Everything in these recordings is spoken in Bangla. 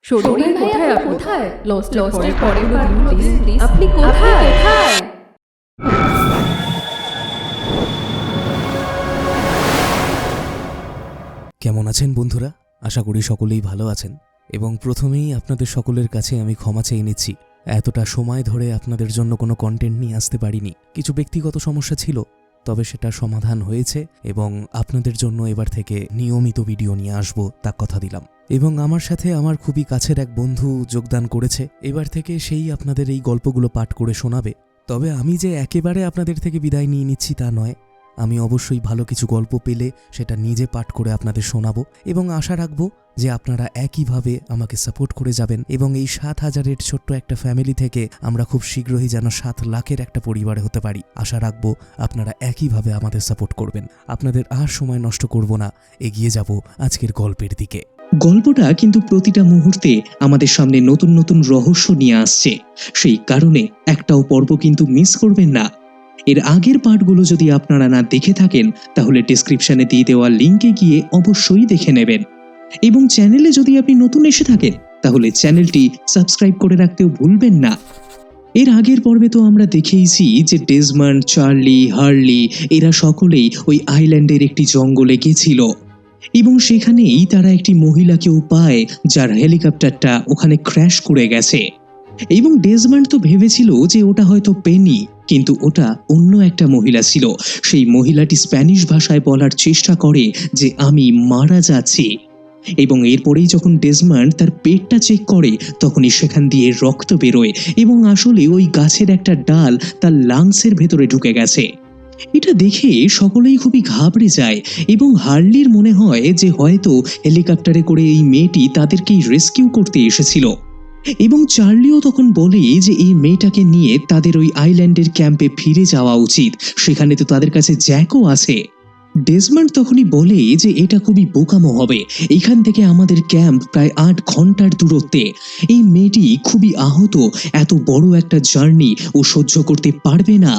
শরীর কোথায়? আপনি কোথায়? লস্টের পরের পার্টগুলো দিন প্লিজ। আপনি কোথায়? কেমন আছেন বন্ধুরা? আশা করি সকলেই ভালো আছেন এবং প্রথমেই আপনাদের সকলের কাছে আমি ক্ষমা চেয়ে নিচ্ছি। এতটা সময় ধরে আপনাদের জন্য কোনো কন্টেন্ট নিয়ে আসতে পারিনি। কিছু ব্যক্তিগত সমস্যা ছিল, তবে সেটা সমাধান হয়েছে এবং আপনাদের জন্য এবার থেকে নিয়মিত ভিডিও নিয়ে আসব, তা কথা দিলাম। এবং আমার সাথে আমার খুবই কাছের এক বন্ধু যোগদান করেছে। এবার থেকে সেই আপনাদের এই গল্পগুলো পাঠ করে শোনাবে। তবে আমি যে একেবারে আপনাদের থেকে বিদায় নিয়ে নিচ্ছি তা নয়। আমি অবশ্যই ভালো কিছু গল্প পেলে সেটা নিজে পাঠ করে আপনাদের শোনাবো এবং আশা রাখবো যে আপনারা একইভাবে আমাকে সাপোর্ট করে যাবেন এবং এই ৭,০০০-এর ছোট্ট একটা ফ্যামিলি থেকে আমরা খুব শীঘ্রই যেন ৭ লাখের একটা পরিবারে হতে পারি। আশা রাখবো আপনারা একইভাবে আমাদের সাপোর্ট করবেন। আপনাদের আর সময় নষ্ট করব না, এগিয়ে যাব আজকের গল্পের দিকে। গল্পটা কিন্তু প্রতিটা মুহূর্তে আমাদের সামনে নতুন নতুন রহস্য নিয়ে আসছে। সেই কারণে একটাও পর্ব কিন্তু মিস করবেন না। এর আগের পার্টগুলো যদি আপনারা না দেখে থাকেন তাহলে ডেসক্রিপশনে দিয়ে দেওয়া লিঙ্কে গিয়ে অবশ্যই দেখে নেবেন। এবং চ্যানেলে যদি আপনি নতুন এসে থাকেন তাহলে চ্যানেলটি সাবস্ক্রাইব করে রাখতেও ভুলবেন না। এর আগের পর্বে তো আমরা দেখেইছি যে ডেজমন্ড, চার্লি, হার্লি এরা সকলেই ওই আইল্যান্ডের একটি জঙ্গলে গেছিল এবং সেখানেই তারা একটি মহিলাকেও পায় যার হেলিকপ্টারটা ওখানে ক্র্যাশ করে গেছে। এবং ডেজমন্ড তো ভেবেছিল যে ওটা হয়তো পেনি, কিন্তু ওটা অন্য একটা মহিলা ছিল। সেই মহিলাটি স্প্যানিশ ভাষায় বলার চেষ্টা করে যে আমি মারা যাচ্ছি। এবং এরপরেই যখন ডেজমন্ড তার পেটটা চেক করে তখনই সেখান দিয়ে রক্ত বেরোয় এবং আসলে ওই গাছের একটা ডাল তার লাংসের ভেতরে ঢুকে গেছে। এটা দেখে সকলেই খুবই ঘাবড়ে যায় এবং হার্লির মনে হয় যে হয়তো হেলিকপ্টারে করে এই মেয়েটি তাদেরকেই রেস্কিউ করতে এসেছিল। এবং চার্লিও তখন বলে যে এই মেয়েটাকে নিয়ে তাদের ওই আইল্যান্ডের ক্যাম্পে ফিরে যাওয়া উচিত, সেখানে তো তাদের কাছে জ্যাকও আছে। ডেজমন্ড তখনই বলে যে এটা খুবই বোকামো হবে, এখান থেকে আমাদের ক্যাম্প প্রায় ৮ ঘন্টার দূরত্বে। এই মেয়েটি খুবই আহত, এত বড় একটা জার্নি ও সহ্য করতে পারবে না।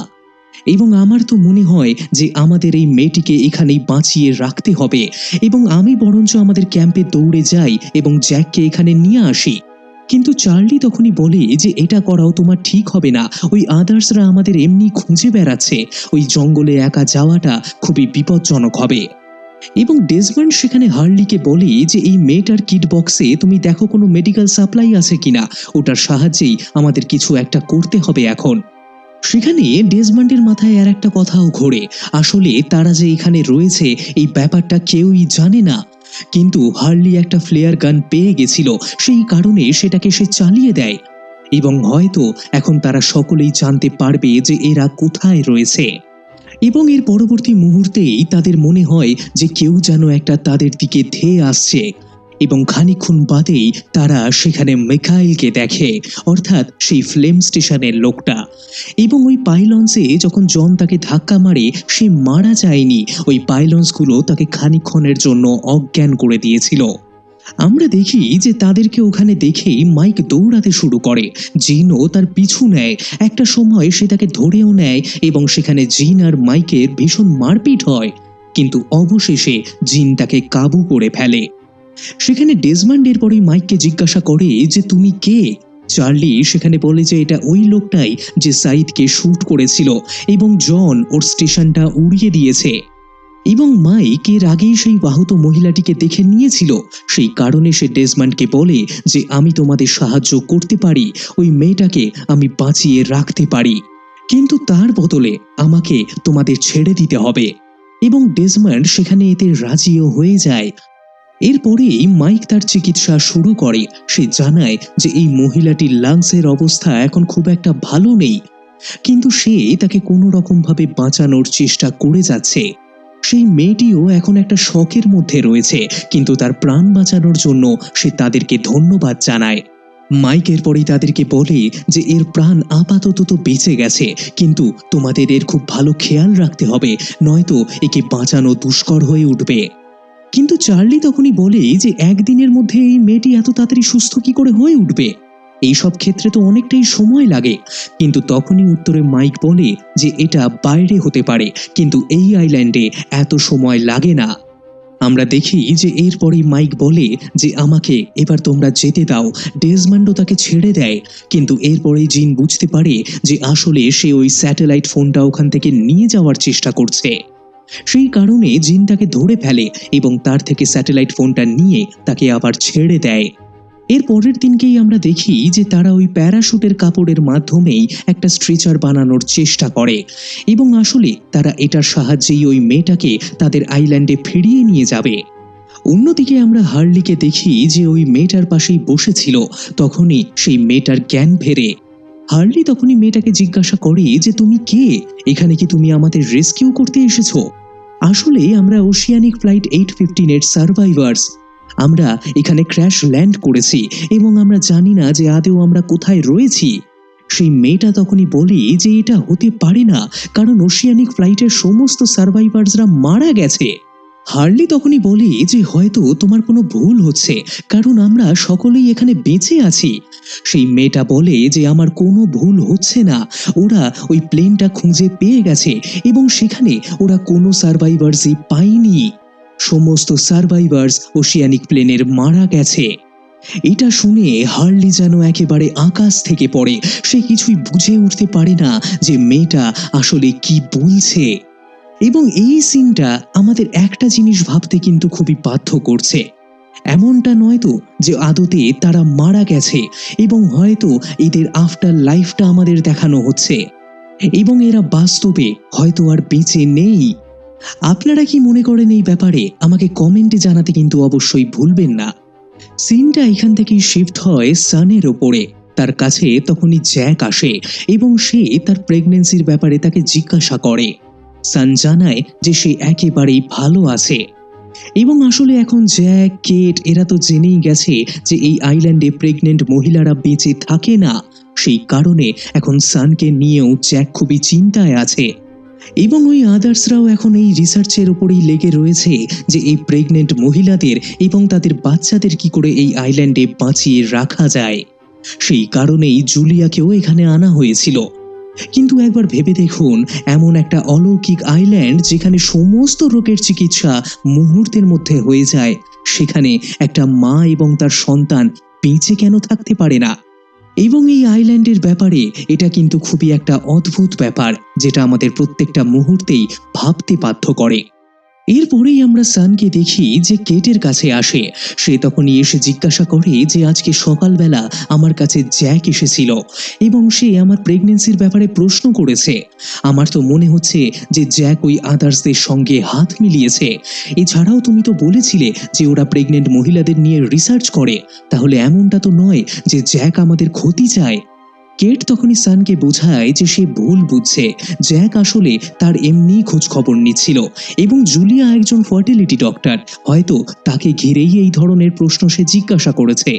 এবং আমার তো মনে হয় যে আমাদের এই মেয়েটিকে এখানেই বাঁচিয়ে রাখতে হবে এবং আমি বরঞ্চ আমাদের ক্যাম্পে দৌড়ে যাই এবং জ্যাককে এখানে নিয়ে আসি। কিন্তু চার্লি তখনই বলে যে এটা করাও তোমার ঠিক হবে না, ওই আদার্সরা আমাদের এমনি খুঁজে বেড়াচ্ছে, ওই জঙ্গলে একা যাওয়াটা খুবই বিপজ্জনক হবে। এবং ডেজমন্ড সেখানে হার্লিকে বলে যে এই মেয়েটার কিট বক্সে তুমি দেখো কোনো মেডিকেল সাপ্লাই আছে কিনা, ওটার সাহায্যেই আমাদের কিছু একটা করতে হবে এখন। সেখানে ডেজমন্ডের মাথায় আর একটা কথাও ঘোরে, আসলে তারা যে এখানে রয়েছে এই ব্যাপারটা কেউই জানে না, কিন্তু হার্লি একটা ফ্লেয়ার গান পেয়ে গেছিল, সেই কারণে সেটাকে সে চালিয়ে দেয় এবং হয়তো এখন তারা সকলেই জানতে পারবে যে এরা কোথায় রয়েছে। এবং এর পরবর্তী মুহূর্তেই তাদের মনে হয় যে কেউ যেন একটা তাদের দিকে ধেয়ে আসছে এবং খানিকক্ষণ বাদেই তারা সেখানে মিখাইলকে দেখে, অর্থাৎ সেই ফ্লেম স্টেশনের লোকটা। এবং ওই পাইলন্সে যখন জন তাকে ধাক্কা মারে সে মারা যায়নি, ওই পাইলন্সগুলো তাকে খানিকক্ষণের জন্য অজ্ঞান করে দিয়েছিল। আমরা দেখি যে তাদেরকে ওখানে দেখেই মাইক দৌড়াতে শুরু করে, জিনও তার পিছু নেয়। একটা সময় সে তাকে ধরেও নেয় এবং সেখানে জিন আর মাইকের ভীষণ মারপিট হয়, কিন্তু অবশেষে জিন তাকে কাবু করে ফেলে। সেখানে ডেজমন্ড এরপরেই মাইককে জিজ্ঞাসা করে যে তুমি কে। চার্লি সেখানে বলে যে এটা ওই লোকটাই যে সাইদকে শুট করেছিল এবং জন ওর স্টেশনটা উড়িয়ে দিয়েছে। এবং মাইক এর আগেই সেই আহত মহিলাটিকে দেখে নিয়েছিল, সেই কারণে সে ডেজমন্ডকে বলে যে আমি তোমাদের সাহায্য করতে পারি, ওই মেয়েটাকে আমি বাঁচিয়ে রাখতে পারি, কিন্তু তার বদলে আমাকে তোমাদের ছেড়ে দিতে হবে। এবং ডেজমন্ড সেখানে এতে রাজিও হয়ে যায়। এরপরেই মাইক তার চিকিৎসা শুরু করে। সে জানায় যে এই মহিলাটির লাংসের অবস্থা এখন খুব একটা ভালো নেই, কিন্তু সে তাকে কোনো রকম ভাবে বাঁচানোর চেষ্টা করে যাচ্ছে। সেই মেয়েটিও এখন একটা শকের মধ্যে রয়েছে, কিন্তু তার প্রাণ বাঁচানোর জন্য সে তাদেরকে ধন্যবাদ জানায়। মাইকের পরেই তাদেরকে বলে যে এর প্রাণ আপাতত তো বেঁচে গেছে, কিন্তু তোমাদের এর খুব ভালো খেয়াল রাখতে হবে, নয়তো একে বাঁচানো দুষ্কর হয়ে উঠবে। কিন্তু চার্লি তখনই বলে যে একদিনের মধ্যে এই মেয়েটি এত তাড়াতাড়ি সুস্থ কি করে হয়ে উঠবে, এই সব ক্ষেত্রে তো অনেকটাই সময় লাগে। কিন্তু তখনই উত্তরে মাইক বলে যে এটা বাইরে হতে পারে, কিন্তু এই আইল্যান্ডে এত সময় লাগে না। আমরা দেখি যে এরপরেই মাইক বলে যে আমাকে এবার তোমরা যেতে দাও। ডেজমন্ডও তাকে ছেড়ে দেয়, কিন্তু এরপরেই জিন বুঝতে পারে যে আসলে সে ওই স্যাটেলাইট ফোনটা ওখান থেকে নিয়ে যাওয়ার চেষ্টা করছে। সেই কারণে জিন তাকে ধরে ফেলে এবং তার থেকে স্যাটেলাইট ফোনটা নিয়ে তাকে আবার ছেড়ে দেয়। এর পরের দিনকেই আমরা দেখি যে তারা ওই প্যারাশুটের কাপড়ের মাধ্যমেই একটা স্ট্রেচার বানানোর চেষ্টা করে এবং আসলে তারা এটার সাহায্যেই ওই মেয়েটাকে তাদের আইল্যান্ডে ফিরিয়ে নিয়ে যাবে। অন্যদিকে আমরা হার্লিকে দেখি যে ওই মেয়েটার পাশেই বসেছিল। তখনই সেই মেয়েটার জ্ঞান ফেরে। হার্লি তখনই মেয়েটাকে জিজ্ঞাসা করে যে তুমি কে, এখানে কি তুমি আমাদের রেস্কিউ করতে এসেছো? আসলে আমরা ওশিয়ানিক ফ্লাইট 815 এর সার্ভাইভার্স। আমরা এখানে ক্র্যাশ ল্যান্ড করেছি এবং আমরা জানি না যে আদৌ আমরা কোথায় রয়েছি। সেই মেয়েটা তখনই বলে যে এটা হতে পারে না, কারণ ওশিয়ানিক ফ্লাইটের সমস্ত সার্ভাইভার্সরা মারা গেছে। হার্লি তখনই বলে যে হয়তো তোমার কোনো ভুল হচ্ছে, কারণ আমরা সকলেই এখানে বেঁচে আছি। সেই মেয়েটা বলে যে আমার কোনো ভুল হচ্ছে না, ওরা ওই প্লেনটা খুঁজে পেয়ে গেছে এবং সেখানে ওরা কোনো সার্ভাইভার্সই পায়নি। সমস্ত সার্ভাইভার্স ওশিয়ানিক প্লেনের মারা গেছে। এটা শুনে হার্লি যেন একেবারে আকাশ থেকে পড়ে। সে কিছুই বুঝে উঠতে পারে না যে মেয়েটা আসলে কি বলছে। এবং এই সিনটা আমাদের একটা জিনিস ভাবতে কিন্তু খুবই বাধ্য করছে। এমনটা নয় তো যে আদতে তারা মারা গেছে এবং হয়তো এদের আফটার লাইফটা আমাদের দেখানো হচ্ছে এবং এরা বাস্তবে হয়তো আর বেঁচে নেই। আপনারা কি মনে করেন এই ব্যাপারে আমাকে কমেন্টে জানাতে কিন্তু অবশ্যই ভুলবেন না। সিনটা এখান থেকেই শিফট হয় সানের ওপরে। তার কাছে তখনই জ্যাক আসে এবং সে তার প্রেগন্যান্সির ব্যাপারে তাকে জিজ্ঞাসা করে। সান জানায় যে সে একেবারেই ভালো আছে এবং আসলে এখন জ্যাক, কেট এরা তো জেনেই গেছে যে এই আইল্যান্ডে প্রেগনেন্ট মহিলারা বেঁচে থাকে না। সেই কারণে এখন সানকে নিয়েও জ্যাক খুবই চিন্তায় আছে এবং ওই আদার্সরাও এখন এই রিসার্চের উপরেই লেগে রয়েছে যে এই প্রেগনেন্ট মহিলাদের এবং তাদের বাচ্চাদের কি করে এই আইল্যান্ডে বাঁচিয়ে রাখা যায়। সেই কারণেই জুলিয়াকেও এখানে আনা হয়েছিল। কিন্তু একবার ভেবে দেখুন, এমন একটা অলৌকিক আইল্যান্ড যেখানে সমস্ত রোগের চিকিৎসা মুহূর্তের মধ্যে হয়ে যায়, সেখানে একটা মা এবং তার সন্তান বেঁচে কেন থাকতে পারে না? এবং এই আইল্যান্ডের ব্যাপারে এটা কিন্তু খুবই একটা অদ্ভুত ব্যাপার, যেটা আমাদের প্রত্যেকটা মুহূর্তেই ভাবতে বাধ্য করে। এরপরেই আমরা সানকে দেখি যে কেটের কাছে আসে। সে তখনই এসে জিজ্ঞাসা করে যে আজকে সকালবেলা আমার কাছে জ্যাক এসেছিল এবং সে আমার প্রেগনেন্সির ব্যাপারে প্রশ্ন করেছে। আমার তো মনে হচ্ছে যে জ্যাক ওই আদার্সদের সঙ্গে হাত মিলিয়েছে। এছাড়াও তুমি তো বলেছিলে যে ওরা প্রেগনেন্ট মহিলাদের নিয়ে রিসার্চ করে, তাহলে এমনটা তো নয় যে জ্যাক আমাদের ক্ষতি চায়। কেট তখনই সানকে বোঝায় যে সে ভুল বুঝছে। জ্যাক আসলে তার এমনি খোঁজ খবর নিচ্ছিল এবং জুলিয়া একজন ফার্টিলিটি ডক্টর, হয়তো তাকে ঘিরেই এই ধরনের প্রশ্ন সে জিজ্ঞাসা করেছে।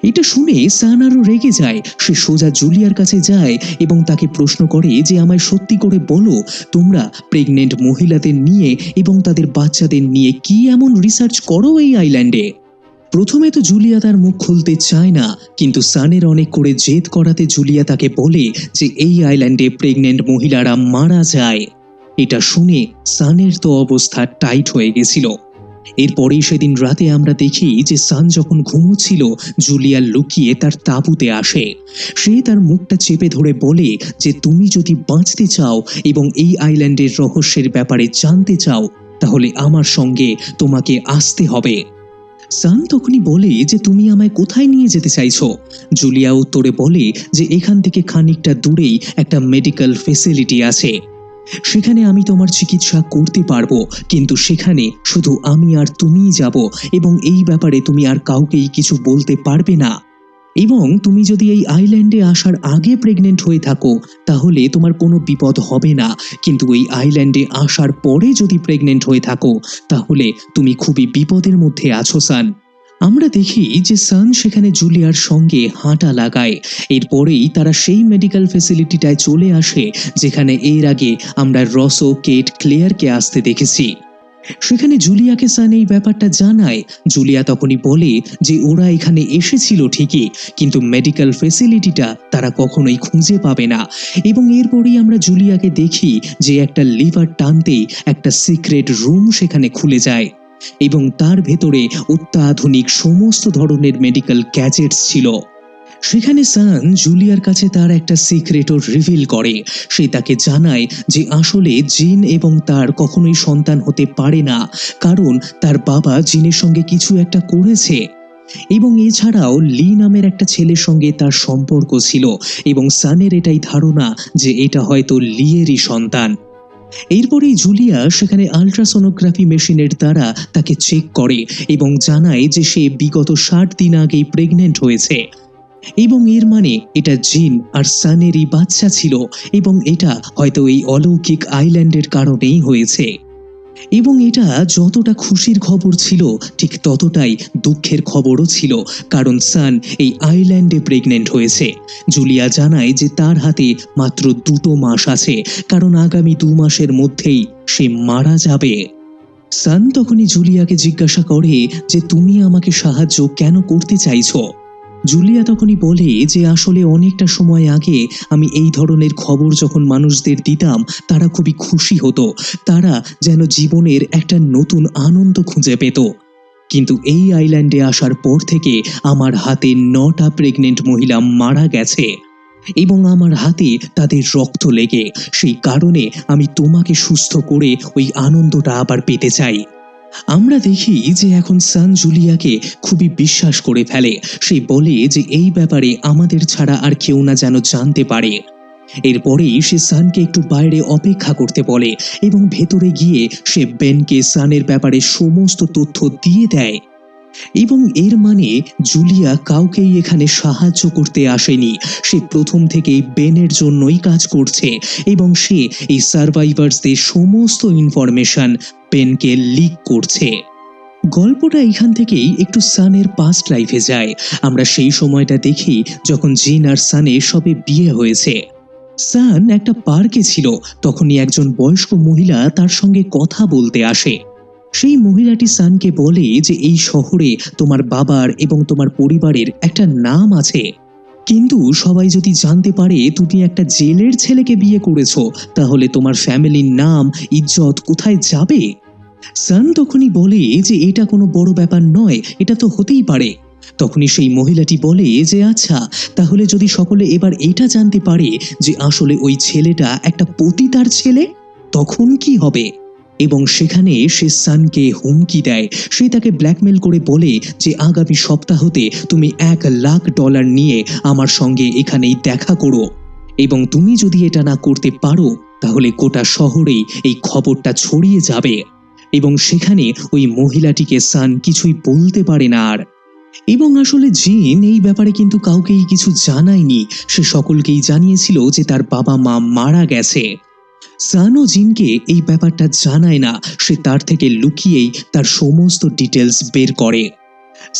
এটা শুনে সান আরো রেগে যায়। সে সোজা জুলিয়ার কাছে যায় এবং তাকে প্রশ্ন করে যে আমায় সত্যি করে বলো, তোমরা প্রেগনেন্ট মহিলাদের নিয়ে এবং তাদের বাচ্চাদের নিয়ে কি এমন রিসার্চ করো এই আইল্যান্ডে? প্রথমে তো জুলিয়া তার মুখ খুলতে চায় না, কিন্তু সানের অনেক করে জেদ করাতে জুলিয়া তাকে বলে যে এই আইল্যান্ডে প্রেগনেন্ট মহিলারা মারা যায়। এটা শুনে সানের তো অবস্থা টাইট হয়ে গেছিল। এরপরেই সেদিন রাতে আমরা দেখি যে সান যখন ঘুমোচ্ছিল, জুলিয়া লুকিয়ে তার তাঁবুতে আসে। সে তার মুখটা চেপে ধরে বলে যে তুমি যদি বাঁচতে চাও এবং এই আইল্যান্ডের রহস্যের ব্যাপারে জানতে চাও, তাহলে আমার সঙ্গে তোমাকে আসতে হবে। সান তখনই বলে যে তুমি আমায় কোথায় নিয়ে যেতে চাইছো? জুলিয়া উত্তরে বলে যে এখান থেকে খানিকটা দূরেই একটা মেডিকেল ফেসিলিটি আছে, সেখানে আমি তোমার চিকিৎসা করতে পারবো, কিন্তু সেখানে শুধু আমি আর তুমিই যাব এবং এই ব্যাপারে তুমি আর কাউকেই কিছু বলতে পারবে না। এবং তুমি যদি এই আইল্যান্ডে আসার আগে প্রেগনেন্ট হয়ে থাকো তাহলে তোমার কোনো বিপদ হবে না, কিন্তু এই আইল্যান্ডে আসার পরে যদি প্রেগনেন্ট হয়ে থাকো তাহলে তুমি খুবই বিপদের মধ্যে আছো সান। আমরা দেখি যে সান সেখানে জুলিয়ার সঙ্গে হাঁটা লাগায়। এরপরেই তারা সেই মেডিকেল ফ্যাসিলিটিটায় চলে আসে যেখানে এর আগে আমরা রসো, কেট, ক্লেয়ারকে আসতে দেখেছি। সেখানে জুলিয়াকে সান এই ব্যাপারটা জানায়। জুলিয়া তখনই বলে যে ওরা এখানে এসেছিল ঠিকই, কিন্তু মেডিকেল ফ্যাসিলিটিটা তারা কখনোই খুঁজে পাবে না। এবং এরপরেই আমরা জুলিয়াকে দেখি যে একটা লিভার টানতেই একটা সিক্রেট রুম সেখানে খুলে যায়। এবং তার ভেতরে অত্যাধুনিক সমস্ত ধরনের মেডিকেল গ্যাজেটস ছিল। সেখানে সান জুলিয়ার কাছে তার একটা সিক্রেটও রিভিল করে। সে তাকে জানায় যে আসলে জিন এবং তার কখনোই সন্তান হতে পারে না, কারণ তার বাবা জিনের সঙ্গে কিছু একটা করেছে। এবং এছাড়াও লি নামের একটা ছেলের সঙ্গে তার সম্পর্ক ছিল এবং সানের এটাই ধারণা যে এটা হয়তো লিয়েরই সন্তান। এরপরেই জুলিয়া সেখানে আল্ট্রাসোনোগ্রাফি মেশিনের দ্বারা তাকে চেক করে এবং জানায় যে সে বিগত 60 দিন আগেই প্রেগনেন্ট হয়েছে এবং এর মানে এটা জিন আর সানেরই বাচ্চা ছিল এবং এটা হয়তো এই অলৌকিক আইল্যান্ডের কারণেই হয়েছে। এবং এটা যতটা খুশির খবর ছিল ঠিক ততটাই দুঃখের খবরও ছিল, কারণ সান এই আইল্যান্ডে প্রেগনেন্ট হয়েছে। জুলিয়া জানায় যে তার হাতে মাত্র 2 মাস আছে, কারণ আগামী 2 মাসের মধ্যেই সে মারা যাবে। সান তখনই জুলিয়াকে জিজ্ঞাসা করে যে তুমি আমাকে সাহায্য কেন করতে চাইছো। জুলিয়া তখনই বলে যে আসলে অনেকটা সময় আগে আমি এই ধরনের খবর যখন মানুষদের দিতাম তারা খুবই খুশি হতো, তারা যেন জীবনের একটা নতুন আনন্দ খুঁজে পেত। কিন্তু এই আইল্যান্ডে আসার পর থেকে আমার হাতে 9টা প্রেগনেন্ট মহিলা মারা গেছে এবং আমার হাতে তাদের রক্ত লেগে, সেই কারণে আমি তোমাকে সুস্থ করে ওই আনন্দটা আবার পেতে চাই। আমরা দেখি যে এখন সান জুলিয়াকে খুবই বিশ্বাস করে ফেলে। সে বলে যে এই ব্যাপারে আমাদের ছাড়া আর কেউ না যেন জানতে পারে। এরপরেই সে সানকে একটু বাইরে অপেক্ষা করতে বলে এবং ভেতরে গিয়ে সে বেনকে সানের ব্যাপারে সমস্ত তথ্য দিয়ে দেয়। এবং এর মানে জুলিয়া কাউকেই এখানে সাহায্য করতে আসেনি, সে প্রথম থেকেই বেনের জন্যই কাজ করছে এবং সে এই সার্ভাইভার্সদের সমস্ত ইনফরমেশন বেনকে লিক করছে। গল্পটা এখান থেকেই একটু সানের পাস্ট লাইফে যায়। আমরা সেই সময়টা দেখি যখন জিন আর সানের সবে বিয়ে হয়েছে। সান একটা পার্কে ছিল, তখনই একজন বয়স্ক মহিলা তার সঙ্গে কথা বলতে আসে। সেই মহিলাটি সানকে বলে যে এই শহরে তোমার বাবার এবং তোমার পরিবারের একটা নাম আছে, কিন্তু সবাই যদি জানতে পারে তুমি একটা জেলের ছেলেকে বিয়ে করেছো, তাহলে তোমার ফ্যামিলির নাম ইজ্জত কোথায় যাবে। সান তখনই বলে যে এটা কোনো বড় ব্যাপার নয়, এটা তো হতেই পারে। তখনই সেই মহিলাটি বলে যে আচ্ছা, তাহলে যদি সকলে এবার এটা জানতে পারে যে আসলে ওই ছেলেটা একটা পতিতার ছেলে, তখন কি হবে। এবং সেখানে সে সানকে হুমকি দেয়। সে তাকে ব্ল্যাকমেল করে বলে যে আগামী সপ্তাহতে তুমি $1,00,000 নিয়ে আমার সঙ্গে এখানেই দেখা করো এবং তুমি যদি এটা না করতে পারো তাহলে গোটা শহরেই এই খবরটা ছড়িয়ে যাবে। এবং সেখানে ওই মহিলাটিকে সান কিছুই বলতে পারে না আর। এবং আসলে জিন এই ব্যাপারে কিন্তু কাউকেই কিছু জানায়নি, সে সকলকেই জানিয়েছিল যে তার বাবা মা মারা গেছে। সান ও জিনকে এই ব্যাপারটা জানায় না, সে তার থেকে লুকিয়েই তার সমস্ত ডিটেলস বের করে।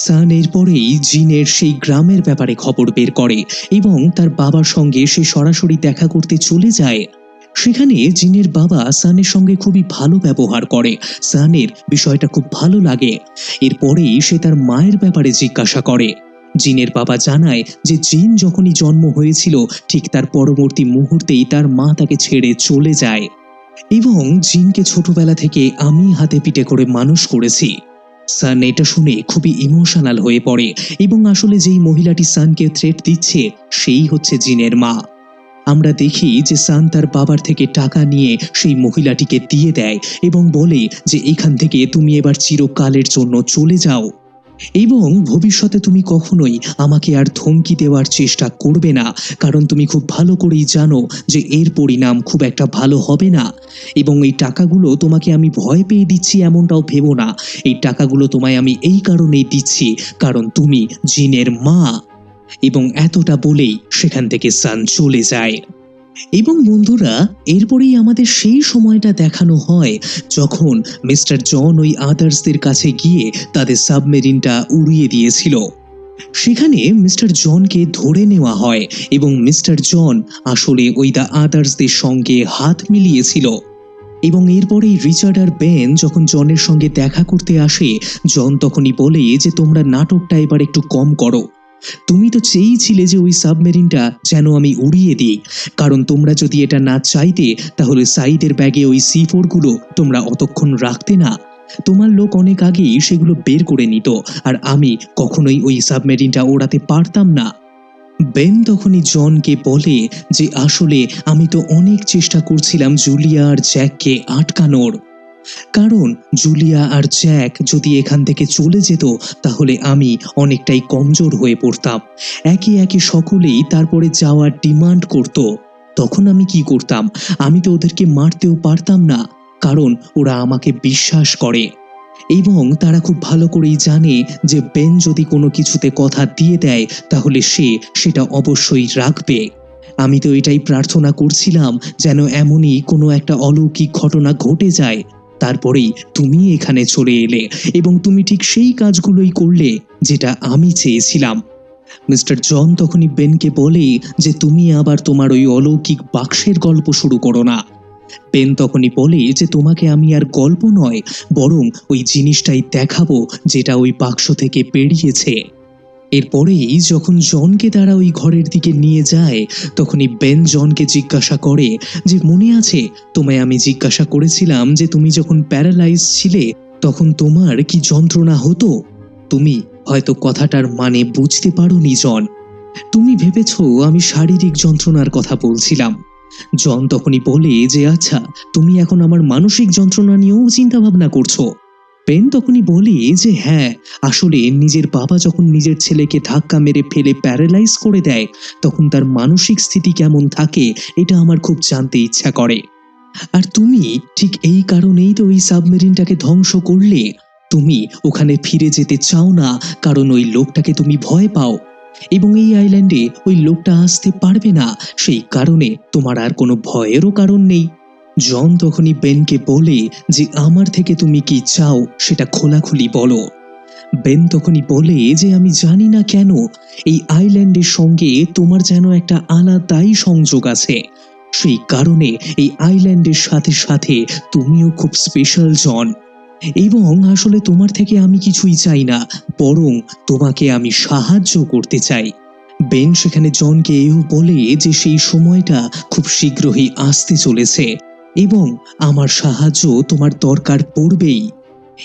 সান এরপরেই জিনের সেই গ্রামের ব্যাপারে খবর বের করে এবং তার বাবার সঙ্গে সে সরাসরি দেখা করতে চলে যায়। সেখানে জিনের বাবা সানের সঙ্গে খুবই ভালো ব্যবহার করে, সানের বিষয়টা খুব ভালো লাগে। এরপরেই সে তার মায়ের ব্যাপারে জিজ্ঞাসা করে। জিনের বাবা জানায় যে জিন যখনই জন্ম হয়েছিল ঠিক তার পরবর্তী মুহূর্তেই তার মা তাকে ছেড়ে চলে যায় এবং জিনকে ছোটবেলা থেকে আমি হাতে পিঠে করে মানুষ করেছি। সান এটা শুনে খুবই ইমোশনাল হয়ে পড়ে এবং আসলে যেই মহিলাটি সানকে থ্রেট দিচ্ছে সেই হচ্ছে জিনের মা। আমরা দেখি যে সান তার বাবার থেকে টাকা নিয়ে সেই মহিলাটিকে দিয়ে দেয় এবং বলে যে এখান থেকে তুমি এবার চিরকালের জন্য চলে যাও এবং ভবিষ্যতে তুমি কখনোই আমাকে আর ধমকি দেওয়ার চেষ্টা করবে না, কারণ তুমি খুব ভালো করেই জানো যে এর পরিণাম খুব একটা ভালো হবে না। এবং এই টাকাগুলো তোমাকে আমি ভয় পেয়ে দিচ্ছি এমনটাও ভেবো না, এই টাকাগুলো তোমায় আমি এই কারণেই দিচ্ছি কারণ তুমি জিনের মা। এবং এতটা বলেই সেখান থেকে সান চলে যায়। এবং বন্ধুরা, এরপরেই আমাদের সেই সময়টা দেখানো হয় যখন মিস্টার জন ওই আদার্সদের কাছে গিয়ে তাদের সাবমেরিনটা উড়িয়ে দিয়েছিল। সেখানে মিস্টার জনকে ধরে নেওয়া হয় এবং মিস্টার জন আসলে ওই দ্য আদার্সদের সঙ্গে হাত মিলিয়েছিল। এবং এরপরেই রিচার্ড আর বেন যখন জনের সঙ্গে দেখা করতে আসে, জন তখনই বলে যে তোমরা নাটকটা এবার একটু কম করো, তুমি তো চেয়েছিলে যে ওই সাবমেরিনটা যেন আমি উড়িয়ে দিই, কারণ তোমরা যদি এটা না চাইতে তাহলে সাইদের ব্যাগে ওই C4 গুলো তোমরা অতক্ষণ রাখতে না। তোমার লোক অনেক আগেই সেগুলো বের করে নিত, আর আমি কখনোই ওই সাবমেরিনটা ওড়াতে পারতাম না। বেন তখনই জনকে বলে যে আসলে আমি তো অনেক চেষ্টা করছিলাম জুলিয়া আর জ্যাককে আটকানোর, কারণ জুলিয়া আর জ্যাক যদি এখান থেকে চলে যেত তাহলে আমি অনেকটাই কমজোর হয়ে পড়তাম। একে একে সকলেই তারপরে যাওয়ার ডিমান্ড করত। তখন আমি কি করতাম? আমি তো ওদেরকে মারতেও পারতাম না, কারণ ওরা আমাকে বিশ্বাস করে এবং তারা খুব ভালো করেই জানে যে বেন যদি কোনো কিছুতে কথা দিয়ে দেয় তাহলে সে সেটা অবশ্যই রাখবে। আমি তো এটাই প্রার্থনা করছিলাম যেন এমনই কোনো একটা অলৌকিক ঘটনা ঘটে যায়। তারপরেই তুমি এখানে চলে এলে এবং তুমি ঠিক সেই কাজগুলোই করলে যেটা আমি চেয়েছিলাম। মিস্টার জন তখনই বেনকে বলে যে তুমি আবার তোমার ওই অলৌকিক বাক্সের গল্প শুরু করো না। বেন তখনই বলে যে তোমাকে আমি আর গল্প নয়, বরং ওই জিনিসটাই দেখাবো যেটা ওই বাক্স থেকে বেরিয়েছে। এরপরেই যখন জনকে তারা ওই ঘরের দিকে নিয়ে যায় তখনই বেন জনকে জিজ্ঞাসা করে যে মনে আছে তোমায় আমি জিজ্ঞাসা করেছিলাম যে তুমি যখন প্যারালাইজ ছিলে তখন তোমার কি যন্ত্রণা হতো? তুমি হয়তো কথাটার মানে বুঝতে পারোনি জন, তুমি ভেবেছো আমি শারীরিক যন্ত্রণার কথা বলছিলাম। জন তখনই বলে যে আচ্ছা, তুমি এখন আমার মানসিক যন্ত্রণা নিয়েও চিন্তা ভাবনা করছো। পেন তখনই বলে যে হ্যাঁ, আসলে নিজের বাবা যখন নিজের ছেলেকে ধাক্কা মেরে ফেলে প্যারালাইজ করে দেয় তখন তার মানসিক স্থিতি কেমন থাকে এটা আমার খুব জানতে ইচ্ছা করে। আর তুমি ঠিক এই কারণেই তো ওই সাবমেরিনটাকে ধ্বংস করলে। তুমি ওখানে ফিরে যেতে চাও না, কারণ ওই লোকটাকে তুমি ভয় পাও এবং এই আইল্যান্ডে ওই লোকটা আসতে পারবে না, সেই কারণে তোমার আর কোনো ভয়েরও কারণ নেই। জন তখনই বেনকে বলে যে আমার থেকে তুমি কি চাও সেটা খোলাখুলি বলো। বেন তখনই বলে যে আমি জানি না কেন এই আইল্যান্ডের সঙ্গে তোমার যেন একটা আলাদাই সংযোগ আছে, সেই কারণে এই আইল্যান্ডের সাথে সাথে তুমিও খুব স্পেশাল জন, এবং আসলে তোমার থেকে আমি কিছুই চাই না, বরং তোমাকে আমি সাহায্য করতে চাই। বেন সেখানে জনকে এও বলে যে সেই সময়টা খুব শীঘ্রই আসতে চলেছে এবং আমার সাহায্য তোমার দরকার পড়বেই।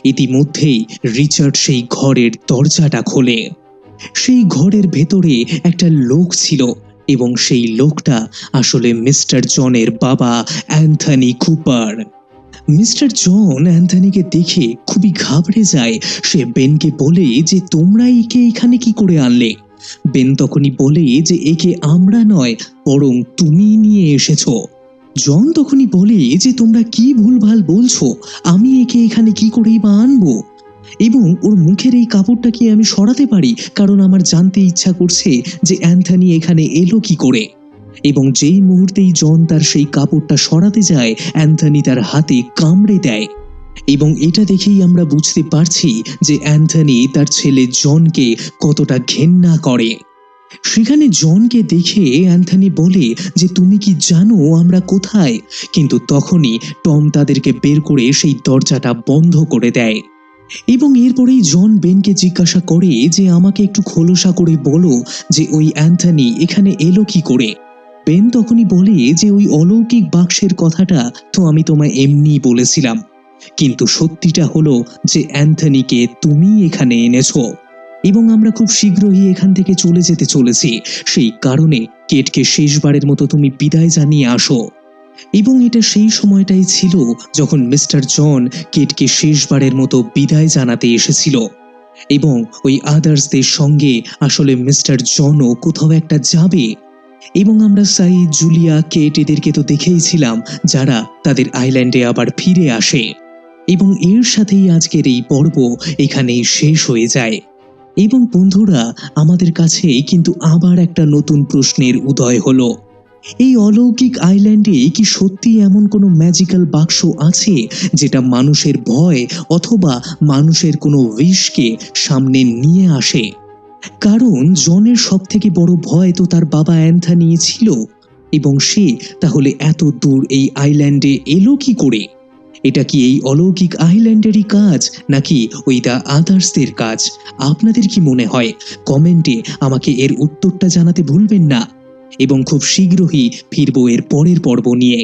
ইতিমধ্যেই রিচার্ড সেই ঘরের দরজাটা খোলে। সেই ঘরের ভেতরে একটা লোক ছিল এবং সেই লোকটা আসলে মিস্টার জনের বাবা অ্যান্থনি কুপার। মিস্টার জন অ্যান্থনিকে দেখে খুবই ঘাবড়ে যায়। সে বেনকে বলে যে তোমরা একে এখানে কি করে আনলে? বেন তখনই বলে যে একে আমরা নয়, বরং তুমি নিয়ে এসেছো। জন তখনই বলে যে তোমরা কি ভুলভাল বলছো, আমি একে এখানে কি করেই বা আনবো, এবং ওর মুখের এই কাপড়টা কি আমি সরাতে পারি, কারণ আমার জানতে ইচ্ছা করছে যে অ্যান্থনি এখানে এলো কি করে। এবং যেই মুহূর্তেই জন তার সেই কাপড়টা সরাতে যায় অ্যান্থনি তার হাতে কামড়ে দেয়, এবং এটা দেখেই আমরা বুঝতে পারছি যে অ্যান্থনি তার ছেলে জনকে কতটা ঘেন্না করে। সেখানে জনকে দেখে অ্যান্থনি বলে যে তুমি কি জানো আমরা কোথায়? কিন্তু তখনই টম তাদেরকে বের করে সেই দরজাটা বন্ধ করে দেয় এবং এরপরেই জন বেনকে জিজ্ঞাসা করে যে আমাকে একটু খোলসা করে বলো যে ওই অ্যান্থনি এখানে এলো কি করে। বেন তখনই বলে যে ওই অলৌকিক বাক্সের কথাটা তো আমি তোমায় এমনি বলেছিলাম, কিন্তু সত্যিটা হলো যে অ্যান্থনিকে তুমি এখানে এনেছো এবং আমরা খুব শীঘ্রই এখান থেকে চলে যেতে চলেছি, সেই কারণে কেটকে শেষবারের মতো তুমি বিদায় জানিয়ে আসো। এবং এটা সেই সময়টাই ছিল যখন মিস্টার জন কেটকে শেষবারের মতো বিদায় জানাতে এসেছিল এবং ওই আদার্সদের সঙ্গে আসলে মিস্টার জনও কোথাও একটা যাবে। এবং আমরা সাইদ, জুলিয়া, কেট এদেরকে তো দেখেইছিলাম যারা তাদের আইল্যান্ডে আবার ফিরে আসে, এবং এর সাথেই আজকের এই পর্ব এখানেই শেষ হয়ে যায়। এবং বন্ধুরা, আমাদের কাছে কিন্তু আবার একটা নতুন প্রশ্নের উদয় হলো, এই অলৌকিক আইল্যান্ডে কি সত্যি এমন কোনো ম্যাজিক্যাল বাক্স আছে যেটা মানুষের ভয় অথবা মানুষের কোনো উইশকে সামনে নিয়ে আসে? কারণ জনের সব থেকে বড় ভয় তো তার বাবা অ্যান্থনি ছিল, এবং সে তাহলে এত দূর এই আইল্যান্ডে এলো কি করে? এটা কি এই অলৌকিক আইল্যান্ডেরই কাজ নাকি ওই দ্য আদার্সদের কাজ? আপনাদের কি মনে হয়? কমেন্টে আমাকে এর উত্তরটা জানাতে ভুলবেন না, এবং খুব শীঘ্রই ফিরবো এর পরের পর্ব নিয়ে।